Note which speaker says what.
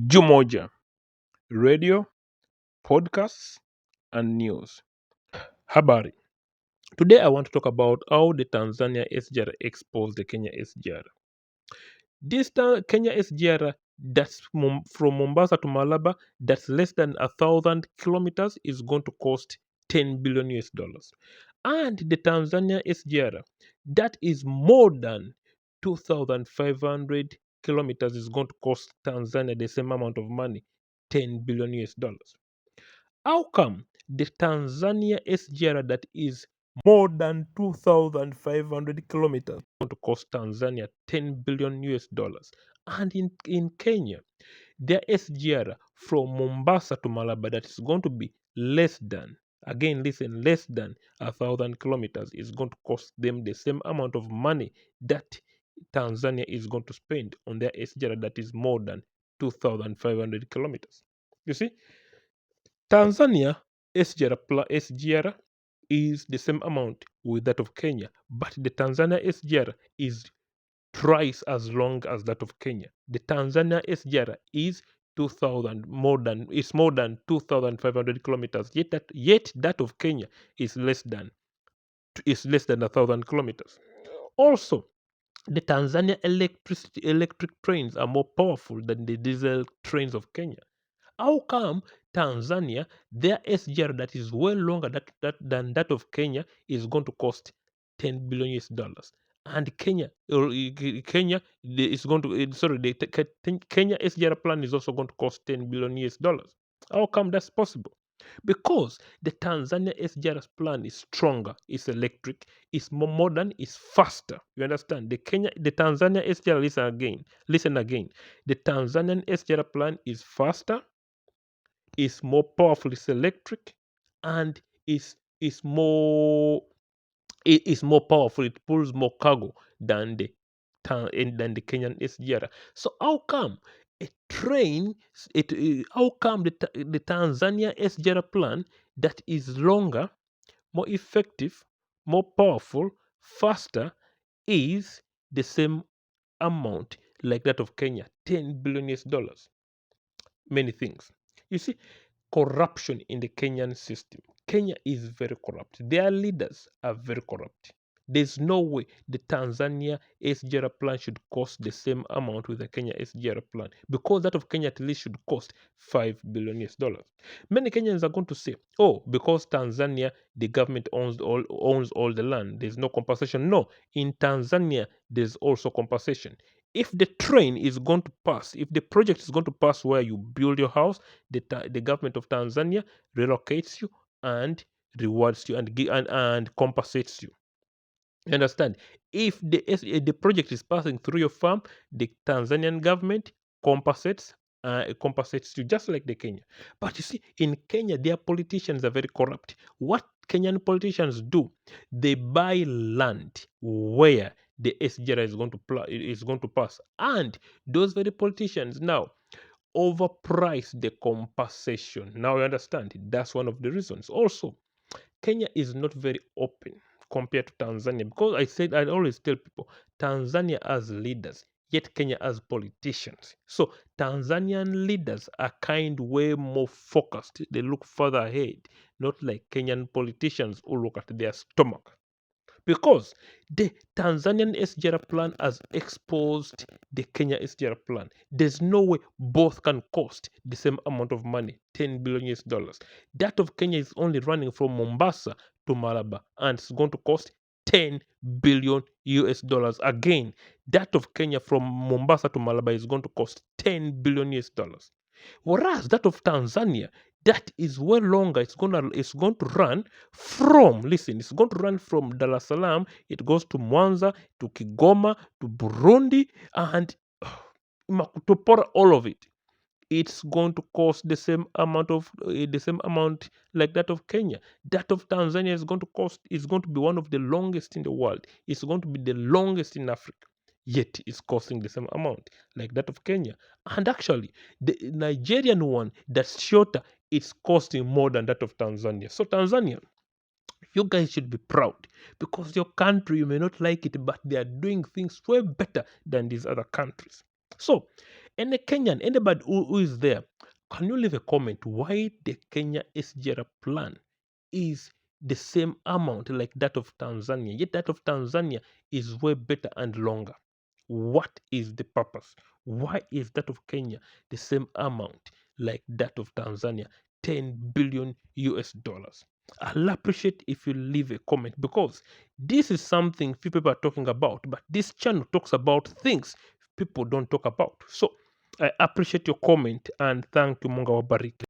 Speaker 1: Jumoja, radio, podcasts, and news. Habari. Today I want to talk about how the Tanzania SGR exposed the Kenya SGR. This Kenya SGR that's from Mombasa to Malaba, that's less than 1,000 kilometers, is going to cost 10 billion US dollars. And the Tanzania SGR that is more than 2,500 kilometers is going to cost Tanzania the same amount of money, 10 billion US dollars. How come the Tanzania SGR that is more than 2,500 kilometers going to cost Tanzania 10 billion US dollars? And in Kenya, their SGR from Mombasa to Malaba that is going to be less than, again, listen, less than 1,000 kilometers is going to cost them the same amount of money that Tanzania is going to spend on their SGR that is more than 2,500 kilometers. You see, Tanzania SGR is the same amount with that of Kenya, but the Tanzania SGR is twice as long as that of Kenya. The Tanzania SGR is 2,000 more than 2,500 kilometers. Yet that of Kenya is less than 1,000 kilometers. Also, the Tanzania electric trains are more powerful than the diesel trains of Kenya. How come Tanzania, their SGR that is well longer than that of Kenya is going to cost 10 billion US dollars? And Kenya is going to, the Kenya SGR plan is also going to cost 10 billion US dollars. How come that's possible? Because the Tanzania SGR plan is stronger, it's electric, it's more modern, it's faster. You understand? The Tanzania SGR, listen again. The Tanzanian SGR plan is faster, is more powerful, it's electric, and is more powerful. It pulls more cargo than the Kenyan SGR. So how come a train? How come the Tanzania SGR plan that is longer, more effective, more powerful, faster is the same amount like that of Kenya, 10 billion US dollars? Many things. You see, corruption in the Kenyan system. Kenya is very corrupt. Their leaders are very corrupt. There's no way the Tanzania SGR plan should cost the same amount with the Kenya SGR plan, because that of Kenya at least should cost 5 billion US dollars. Many Kenyans are going to say, oh, because Tanzania, the government owns all the land, there's no compensation. No, in Tanzania, there's also compensation. If the train is going to pass, if the project is going to pass where you build your house, the government of Tanzania relocates you and rewards you and compensates you. You understand? If the project is passing through your farm, the Tanzanian government compensates you just like the Kenya. But you see, in Kenya, their politicians are very corrupt. What Kenyan politicians do, they buy land where the SGR is going to pass, and those very politicians now overprice the compensation. Now you understand? That's one of the reasons. Also, Kenya is not very open compared to Tanzania, because I always tell people Tanzania has leaders, yet Kenya has politicians. So Tanzanian leaders are way more focused. They look further ahead, not like Kenyan politicians who look at their stomach. Because the Tanzanian SGR plan has exposed the Kenya SGR plan. There's no way both can cost the same amount of money, 10 billion US dollars. That of Kenya is only running from Mombasa to Malaba, and it's going to cost 10 billion US dollars. Again, that of Kenya from Mombasa to Malaba is going to cost 10 billion US dollars. Whereas that of Tanzania, that is well longer. It's going to run from, listen, it's going to run from Dar es Salaam. It goes to Mwanza, to Kigoma, to Burundi, and Makutopora, all of it. It's going to cost the same amount like that of Kenya. That of Tanzania is going to be one of the longest in the world. It's going to be the longest in Africa. Yet it's costing the same amount like that of Kenya. And actually, the Nigerian one that's shorter, it's costing more than that of Tanzania. So Tanzania, you guys should be proud, because your country, you may not like it, but they are doing things way better than these other countries. So Any Kenyan, anybody who is there, can you leave a comment why the Kenya SGR plan is the same amount like that of Tanzania, yet that of Tanzania is way better and longer? What is the purpose? Why is that of Kenya the same amount like that of Tanzania, 10 billion US dollars? I'll appreciate if you leave a comment, because this is something few people are talking about, but this channel talks about things people don't talk about. So I appreciate your comment and thank you. Mungu awabariki.